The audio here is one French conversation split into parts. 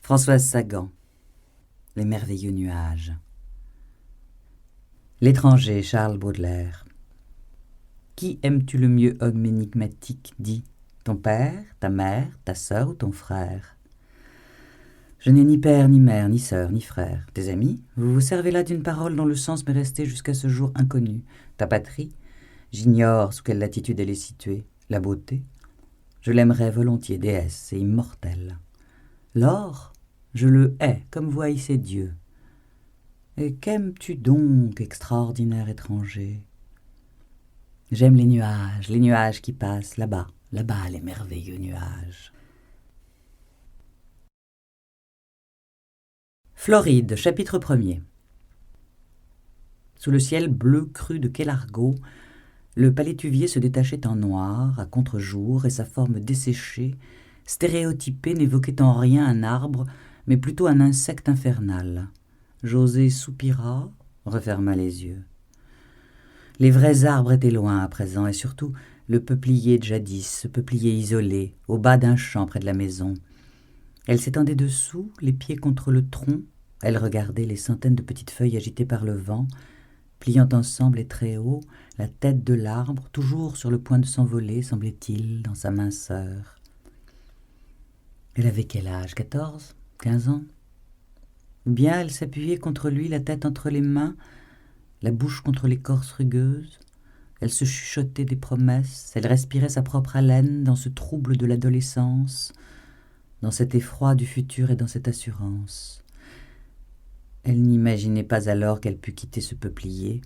Françoise Sagan. Les merveilleux nuages. L'étranger, Charles Baudelaire. Qui aimes-tu le mieux, homme énigmatique, dis? Ton père, ta mère, ta sœur ou ton frère? Je n'ai ni père, ni mère, ni sœur, ni frère. Tes amis? Vous vous servez là d'une parole dont le sens m'est resté jusqu'à ce jour inconnu. Ta patrie? J'ignore sous quelle latitude elle est située. La beauté? Je l'aimerais volontiers, déesse et immortelle. L'or? Je le hais, comme vous haïssez Dieu. Et qu'aimes-tu donc, extraordinaire étranger? J'aime les nuages qui passent là-bas, là-bas, les merveilleux nuages. Floride, chapitre 1er. Sous le ciel bleu cru de Kélargo, le palétuvier se détachait en noir, à contre-jour, et sa forme desséchée, stéréotypée, n'évoquait en rien un arbre, mais plutôt un insecte infernal. José soupira, referma les yeux. Les vrais arbres étaient loin à présent, et surtout le peuplier de jadis, ce peuplier isolé, au bas d'un champ près de la maison. Elle s'étendait dessous, les pieds contre le tronc. Elle regardait les centaines de petites feuilles agitées par le vent, pliant ensemble et très haut, la tête de l'arbre, toujours sur le point de s'envoler, semblait-il, dans sa minceur. Elle avait quel âge? 14? 15 ans? Ou bien elle s'appuyait contre lui, la tête entre les mains, la bouche contre l'écorce rugueuse. Elle se chuchotait des promesses, elle respirait sa propre haleine dans ce trouble de l'adolescence, dans cet effroi du futur et dans cette assurance. Elle n'imaginait pas alors qu'elle pût quitter ce peuplier,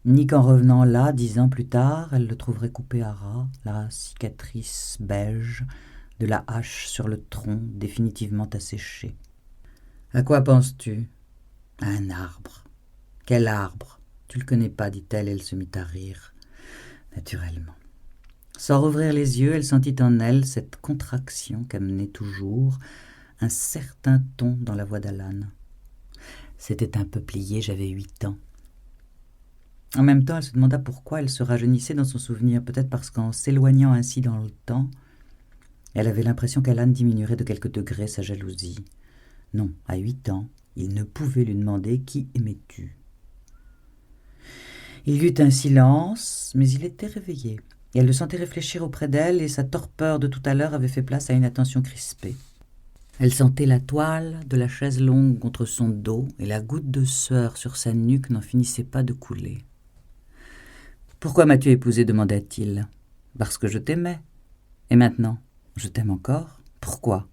ni qu'en revenant là, 10 ans plus tard, elle le trouverait coupé à ras, la cicatrice beige de la hache sur le tronc définitivement asséché. « À quoi penses-tu ?»« À un arbre. »« Quel arbre ? Tu le connais pas, dit-elle, et elle se mit à rire, naturellement. Sans rouvrir les yeux, elle sentit en elle cette contraction qu'amenait toujours un certain ton dans la voix d'Alan. C'était un peuplier, j'avais 8 ans. En même temps, elle se demanda pourquoi elle se rajeunissait dans son souvenir, peut-être parce qu'en s'éloignant ainsi dans le temps, elle avait l'impression qu'Alan diminuerait de quelques degrés sa jalousie. Non, à 8 ans, il ne pouvait lui demander « Qui aimais-tu » Il y eut un silence, mais il était réveillé. Et elle le sentait réfléchir auprès d'elle, et sa torpeur de tout à l'heure avait fait place à une attention crispée. Elle sentait la toile de la chaise longue contre son dos, et la goutte de sueur sur sa nuque n'en finissait pas de couler. « Pourquoi m'as-tu épousée » demanda-t-il. « Parce que je t'aimais. Et maintenant, je t'aime encore. Pourquoi ?»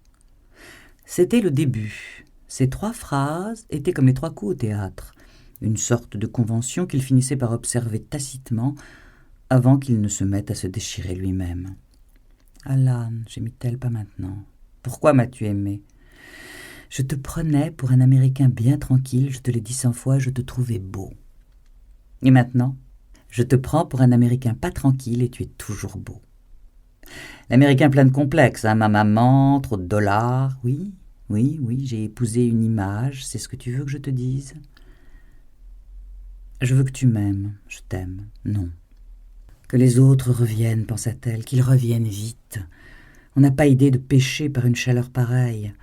C'était le début. Ces 3 phrases étaient comme les 3 coups au théâtre, une sorte de convention qu'il finissait par observer tacitement avant qu'il ne se mette à se déchirer lui-même. « Alan, gémit-elle, pas maintenant. Pourquoi m'as-tu aimé ? Je te prenais pour un Américain bien tranquille, je te l'ai dit 100 fois, je te trouvais beau. Et maintenant, je te prends pour un Américain pas tranquille et tu es toujours beau. L'Américain plein de complexes, hein, ma maman, trop de dollars, oui, j'ai épousé une image, c'est ce que tu veux que je te dise ? Je veux que tu m'aimes, je t'aime, non. Que les autres reviennent, pensa-t-elle, qu'ils reviennent vite. On n'a pas idée de pécher par une chaleur pareille.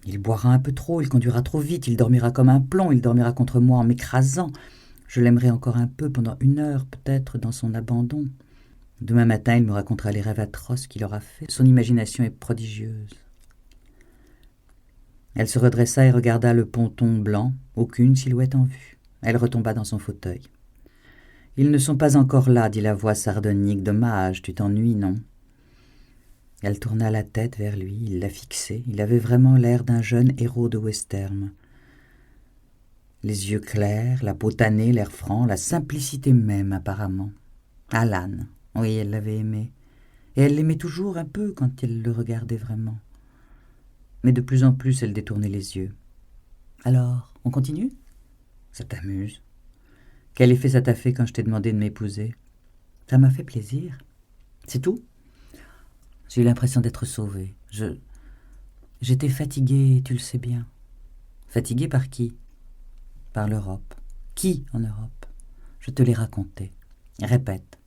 Il boira un peu trop, il conduira trop vite, il dormira comme un plomb, il dormira contre moi en m'écrasant. Je l'aimerai encore un peu, pendant 1 heure peut-être, dans son abandon. Demain matin, il me racontera les rêves atroces qu'il aura faits. Son imagination est prodigieuse. Elle se redressa et regarda le ponton blanc, aucune silhouette en vue. Elle retomba dans son fauteuil. « Ils ne sont pas encore là, dit la voix sardonique. Dommage, tu t'ennuies, non ?» Elle tourna la tête vers lui, il la fixait. Il avait vraiment l'air d'un jeune héros de western. Les yeux clairs, la peau tannée, l'air franc, la simplicité même, apparemment. Alan, oui, elle l'avait aimé. Et elle l'aimait toujours un peu quand elle le regardait vraiment. Mais de plus en plus, elle détournait les yeux. « Alors, on continue ? Ça t'amuse ? Quel effet ça t'a fait quand je t'ai demandé de m'épouser ? Ça m'a fait plaisir. C'est tout ? J'ai eu l'impression d'être sauvée. J'étais fatiguée, tu le sais bien. Fatiguée par qui ? Par l'Europe. Qui en Europe ? Je te l'ai raconté. Répète.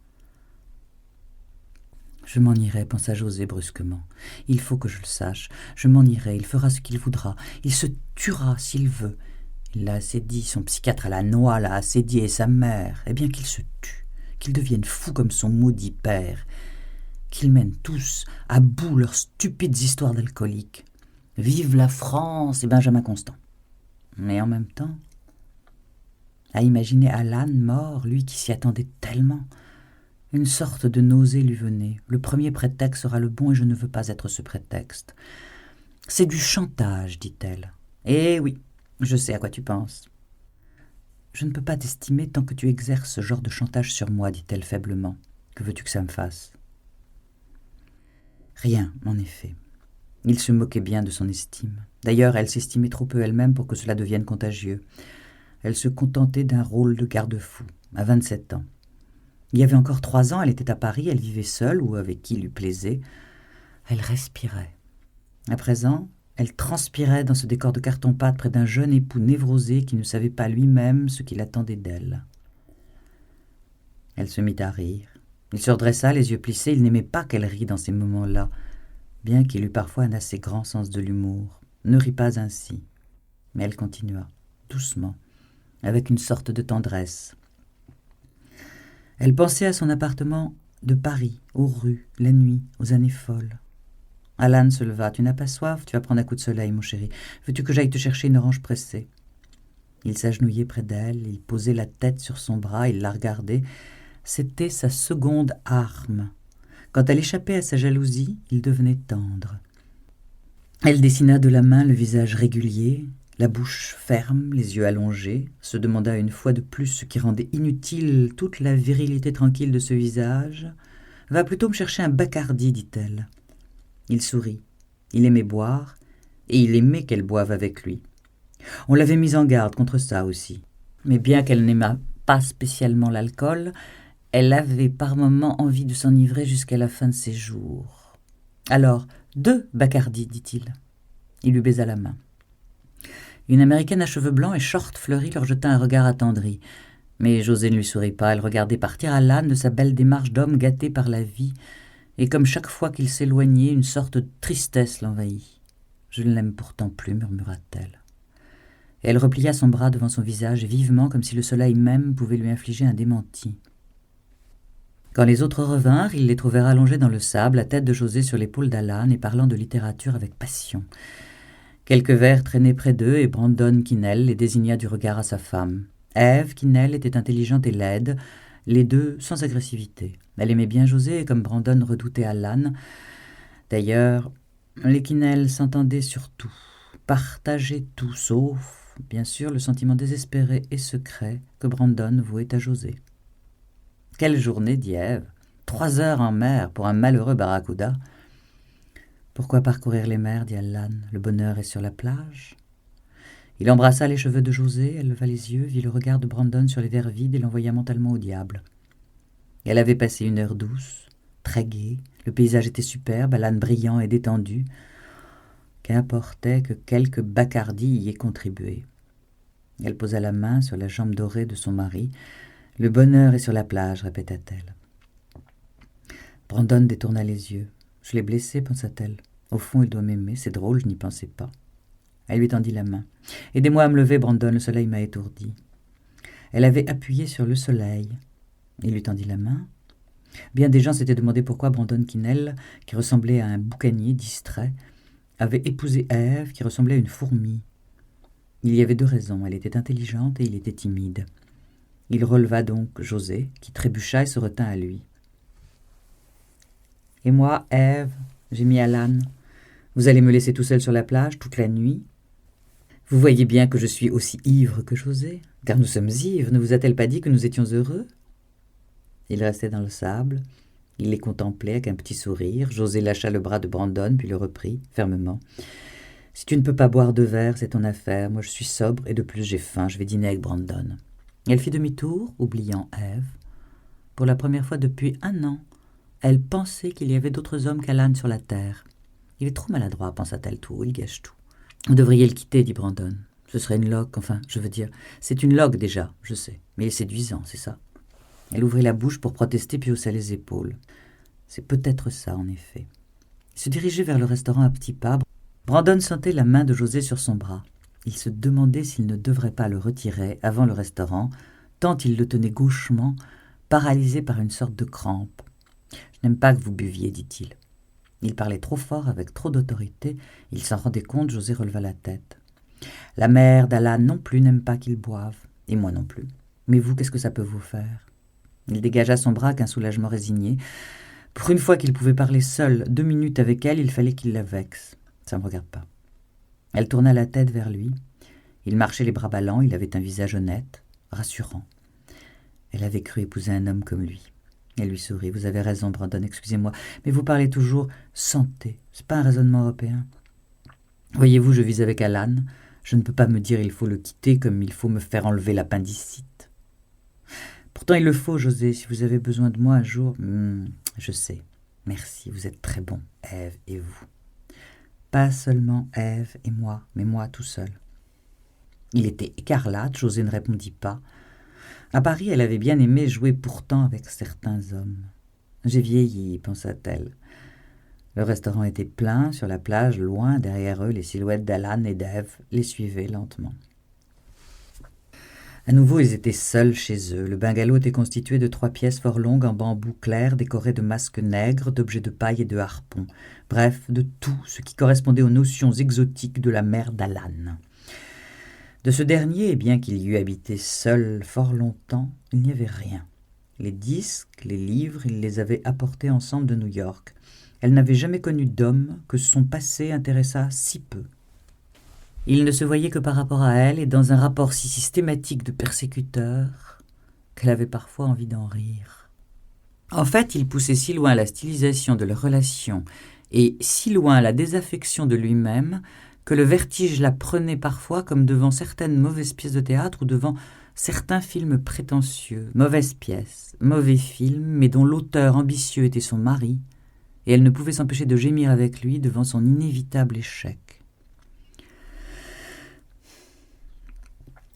Je m'en irai, pensa José brusquement. Il faut que je le sache. Je m'en irai, il fera ce qu'il voudra. Il se tuera s'il veut. Il l'a assez dit, son psychiatre à la noix l'a assez dit, et sa mère. Eh bien qu'il se tue, qu'il devienne fou comme son maudit père, qu'ils mènent tous à bout leurs stupides histoires d'alcooliques. Vive la France et Benjamin Constant. Mais en même temps, à imaginer Alan mort, lui qui s'y attendait tellement, une sorte de nausée lui venait. Le premier prétexte sera le bon et je ne veux pas être ce prétexte. C'est du chantage, dit-elle. Eh oui, je sais à quoi tu penses. Je ne peux pas t'estimer tant que tu exerces ce genre de chantage sur moi, dit-elle faiblement. Que veux-tu que ça me fasse ? Rien, en effet. Il se moquait bien de son estime. D'ailleurs, elle s'estimait trop peu elle-même pour que cela devienne contagieux. Elle se contentait d'un rôle de garde-fou, à 27 ans. Il y avait encore 3 ans, elle était à Paris, elle vivait seule ou avec qui lui plaisait. Elle respirait. À présent, elle transpirait dans ce décor de carton-pâte près d'un jeune époux névrosé qui ne savait pas lui-même ce qu'il attendait d'elle. Elle se mit à rire. Il se redressa, les yeux plissés. Il n'aimait pas qu'elle rie dans ces moments-là, bien qu'il eût parfois un assez grand sens de l'humour. Ne rit pas ainsi. Mais elle continua, doucement, avec une sorte de tendresse. Elle pensait à son appartement de Paris, aux rues, la nuit, aux années folles. Alan se leva. « Tu n'as pas soif ? Tu vas prendre un coup de soleil, mon chéri. Veux-tu que j'aille te chercher une orange pressée ?» Il s'agenouillait près d'elle, il posait la tête sur son bras, il la regardait. C'était sa seconde arme. Quand elle échappait à sa jalousie, il devenait tendre. Elle dessina de la main le visage régulier, la bouche ferme, les yeux allongés, se demanda une fois de plus ce qui rendait inutile toute la virilité tranquille de ce visage. « Va plutôt me chercher un Bacardi, dit-elle. » Il sourit. Il aimait boire, et il aimait qu'elle boive avec lui. On l'avait mise en garde contre ça aussi. Mais bien qu'elle n'aimât pas spécialement l'alcool, elle avait par moments envie de s'enivrer jusqu'à la fin de ses jours. « Alors, 2 Bacardi, dit-il. » Il lui baisa la main. Une Américaine à cheveux blancs et short fleuris leur jeta un regard attendri. Mais José ne lui sourit pas, elle regardait partir Alan de sa belle démarche d'homme gâté par la vie, et comme chaque fois qu'il s'éloignait, une sorte de tristesse l'envahit. « Je ne l'aime pourtant plus, murmura-t-elle. Et elle replia son bras devant son visage, vivement, comme si le soleil même pouvait lui infliger un démenti. Quand les autres revinrent, ils les trouvèrent allongés dans le sable, la tête de José sur l'épaule d'Alan et parlant de littérature avec passion. Quelques verres traînaient près d'eux et Brandon Kinnell les désigna du regard à sa femme. Ève Kinnell était intelligente et laide, les deux sans agressivité. Elle aimait bien José et comme Brandon redoutait Alan. D'ailleurs, les Kinnell s'entendaient sur tout, partageaient tout, sauf, bien sûr, le sentiment désespéré et secret que Brandon vouait à José. « Quelle journée, dit Ève. 3 heures en mer pour un malheureux barracuda. » « Pourquoi parcourir les mers, dit Alan. Le bonheur est sur la plage. » Il embrassa les cheveux de José, elle leva les yeux, vit le regard de Brandon sur les verres vides et l'envoya mentalement au diable. Elle avait passé une heure douce, très gaie, le paysage était superbe, Alan brillant et détendu. Qu'importait que quelques Bacardi y aient contribué. Elle posa la main sur la jambe dorée de son mari. « Le bonheur est sur la plage, répéta-t-elle. Brandon détourna les yeux. « Je l'ai blessé, pensa-t-elle. Au fond, il doit m'aimer, c'est drôle, je n'y pensais pas. » Elle lui tendit la main. « Aidez-moi à me lever, Brandon, le soleil m'a étourdi. » Elle avait appuyé sur le soleil. Il lui tendit la main. Bien des gens s'étaient demandé pourquoi Brandon Kinnell, qui ressemblait à un boucanier distrait, avait épousé Ève, qui ressemblait à une fourmi. Il y avait 2 raisons, elle était intelligente et il était timide. Il releva donc José, qui trébucha et se retint à lui. « Et moi, Ève, j'ai mis Alan. Vous allez me laisser tout seul sur la plage toute la nuit? Vous voyez bien que je suis aussi ivre que José, car nous sommes ivres, ne vous a-t-elle pas dit que nous étions heureux ?» Il restait dans le sable, il les contemplait avec un petit sourire. José lâcha le bras de Brandon, puis le reprit, fermement. « Si tu ne peux pas boire 2 verres, c'est ton affaire. Moi je suis sobre, et de plus j'ai faim, je vais dîner avec Brandon. » Elle fit demi-tour, oubliant Ève. Pour la première fois depuis 1 an, elle pensait qu'il y avait d'autres hommes qu'Alan sur la terre. Il est trop maladroit, pensa-t-elle tout haut, il gâche tout. Vous devriez le quitter, dit Brandon. Ce serait une loque, enfin, je veux dire, c'est une loque déjà, je sais, mais il est séduisant, c'est ça. Elle ouvrit la bouche pour protester puis haussa les épaules. C'est peut-être ça, en effet. Il se dirigeait vers le restaurant à petits pas. Brandon sentait la main de José sur son bras. Il se demandait s'il ne devrait pas le retirer avant le restaurant, tant il le tenait gauchement, paralysé par une sorte de crampe. « Je n'aime pas que vous buviez, dit-il. » Il parlait trop fort, avec trop d'autorité. Il s'en rendait compte, José releva la tête. « La mère d'Alan non plus n'aime pas qu'il boive, et moi non plus. Mais vous, qu'est-ce que ça peut vous faire ?» Il dégagea son bras avec un soulagement résigné. Pour une fois qu'il pouvait parler seul 2 minutes avec elle, il fallait qu'il la vexe. « Ça ne me regarde pas. » Elle tourna la tête vers lui. Il marchait les bras ballants, il avait un visage honnête, rassurant. Elle avait cru épouser un homme comme lui. Elle lui sourit. « Vous avez raison, Brandon, excusez-moi, mais vous parlez toujours santé. C'est pas un raisonnement européen. Voyez-vous, je vis avec Alan. Je ne peux pas me dire il faut le quitter comme il faut me faire enlever l'appendicite. Pourtant il le faut, José, si vous avez besoin de moi un jour. Je sais. Merci, vous êtes très bon, Ève et vous. Pas seulement Ève et moi, mais moi tout seul. » Il était écarlate, José ne répondit pas. À Paris, elle avait bien aimé jouer pourtant avec certains hommes. « J'ai vieilli, » pensa-t-elle. Le restaurant était plein, sur la plage, loin derrière eux, les silhouettes d'Alan et d'Ève les suivaient lentement. À nouveau, ils étaient seuls chez eux. Le bungalow était constitué de 3 pièces fort longues en bambou clair, décorées de masques nègres, d'objets de paille et de harpons. Bref, de tout ce qui correspondait aux notions exotiques de la mère d'Alan. De ce dernier, bien qu'il y eût habité seul fort longtemps, il n'y avait rien. Les disques, les livres, il les avait apportés ensemble de New York. Elle n'avait jamais connu d'homme que son passé intéressât si peu. Il ne se voyait que par rapport à elle et dans un rapport si systématique de persécuteur qu'elle avait parfois envie d'en rire. En fait, il poussait si loin la stylisation de leur relation et si loin la désaffection de lui-même que le vertige la prenait parfois comme devant certaines mauvaises pièces de théâtre ou devant certains films prétentieux. Mauvaises pièces, mauvais films, mais dont l'auteur ambitieux était son mari, et elle ne pouvait s'empêcher de gémir avec lui devant son inévitable échec.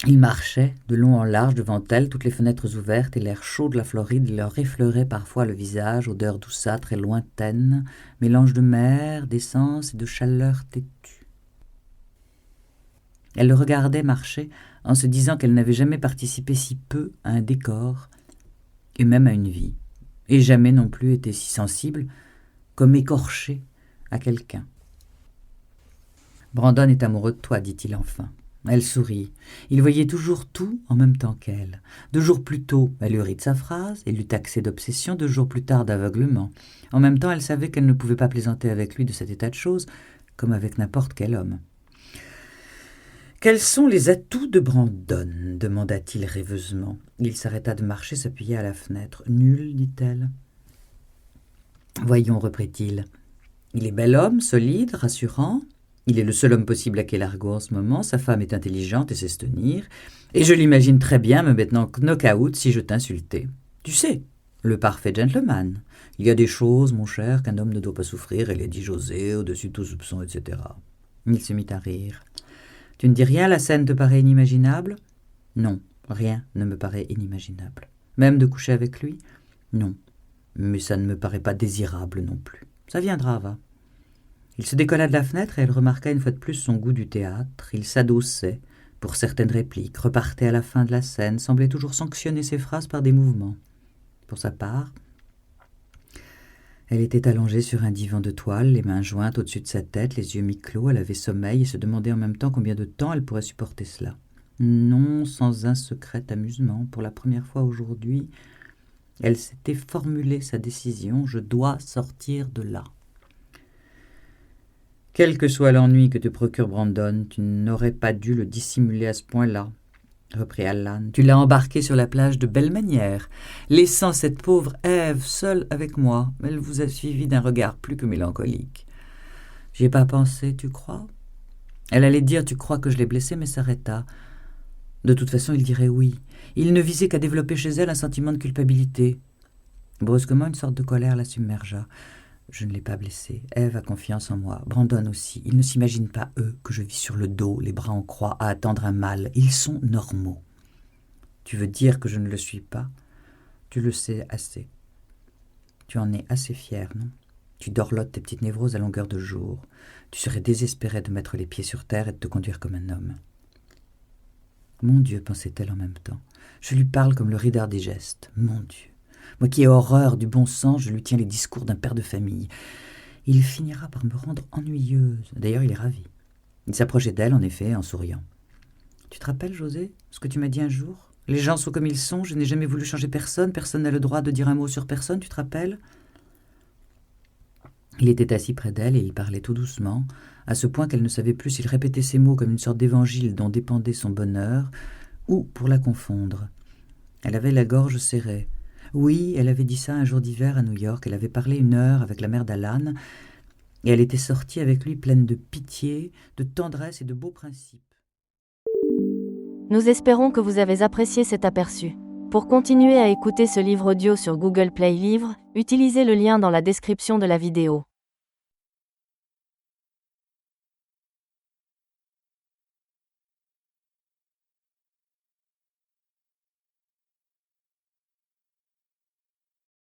Il marchait, de long en large, devant elle, toutes les fenêtres ouvertes, et l'air chaud de la Floride leur effleurait parfois le visage, odeur douceâtre et lointaine, mélange de mer, d'essence et de chaleur têtue. Elle le regardait marcher en se disant qu'elle n'avait jamais participé si peu à un décor, et même à une vie, et jamais non plus été si sensible comme écorchée à quelqu'un. « Brandon est amoureux de toi, dit-il enfin. » Elle sourit. Il voyait toujours tout en même temps qu'elle. 2 jours plus tôt, elle eût ri de sa phrase et l'eût taxé d'obsession, 2 jours plus tard d'aveuglement. En même temps, elle savait qu'elle ne pouvait pas plaisanter avec lui de cet état de choses, comme avec n'importe quel homme. « Quels sont les atouts de Brandon ?» demanda-t-il rêveusement. Il s'arrêta de marcher, s'appuya à la fenêtre. « Nul, dit-elle. »« Voyons, reprit-il. Il est bel homme, solide, rassurant. Il est le seul homme possible à Kélargo en ce moment. Sa femme est intelligente et sait se tenir. Et je l'imagine très bien me mettre en knock-out si je t'insultais. Tu sais, le parfait gentleman. Il y a des choses, mon cher, qu'un homme ne doit pas souffrir, et les dit José, au-dessus de tout soupçon, etc. » Il se mit à rire. « Tu ne dis rien, la scène te paraît inimaginable ?»« Non, rien ne me paraît inimaginable. Même de coucher avec lui ? Non, mais ça ne me paraît pas désirable non plus. Ça viendra, va. » Il se décolla de la fenêtre et elle remarqua une fois de plus son goût du théâtre. Il s'adossait pour certaines répliques, repartait à la fin de la scène, semblait toujours sanctionner ses phrases par des mouvements. Pour sa part, elle était allongée sur un divan de toile, les mains jointes au-dessus de sa tête, les yeux mi-clos, elle avait sommeil et se demandait en même temps combien de temps elle pourrait supporter cela. Non, sans un secret amusement, pour la première fois aujourd'hui, elle s'était formulé sa décision, je dois sortir de là. Quel que soit l'ennui que te procure Brandon, tu n'aurais pas dû le dissimuler à ce point-là, reprit Alan. Tu l'as embarqué sur la plage de belle manière, laissant cette pauvre Ève seule avec moi. Elle vous a suivi d'un regard plus que mélancolique. J'y ai pas pensé, tu crois ? Elle allait dire, tu crois que je l'ai blessée, mais s'arrêta. De toute façon, il dirait oui. Il ne visait qu'à développer chez elle un sentiment de culpabilité. Brusquement, une sorte de colère la submergea. Je ne l'ai pas blessée. Ève a confiance en moi. Brandon aussi. Ils ne s'imaginent pas, eux, que je vis sur le dos, les bras en croix, à attendre un mal. Ils sont normaux. Tu veux dire que je ne le suis pas ? Tu le sais assez. Tu en es assez fière, non? Tu dorlotes tes petites névroses à longueur de jour. Tu serais désespérée de mettre les pieds sur terre et de te conduire comme un homme. Mon Dieu, pensait-elle en même temps, je lui parle comme le Reader Digest. Mon Dieu, moi qui ai horreur du bon sens, je lui tiens les discours d'un père de famille. Il finira par me rendre ennuyeuse. D'ailleurs, il est ravi. Il s'approchait d'elle, en effet, en souriant. Tu te rappelles, José, ce que tu m'as dit un jour? Les gens sont comme ils sont, je n'ai jamais voulu changer personne, personne n'a le droit de dire un mot sur personne, tu te rappelles? Il était assis près d'elle et il parlait tout doucement, à ce point qu'elle ne savait plus s'il répétait ces mots comme une sorte d'évangile dont dépendait son bonheur, ou pour la confondre. Elle avait la gorge serrée. Oui, elle avait dit ça un jour d'hiver à New York, elle avait parlé 1 heure avec la mère d'Alan, et elle était sortie avec lui pleine de pitié, de tendresse et de beaux principes. Nous espérons que vous avez apprécié cet aperçu. Pour continuer à écouter ce livre audio sur Google Play Livres, utilisez le lien dans la description de la vidéo.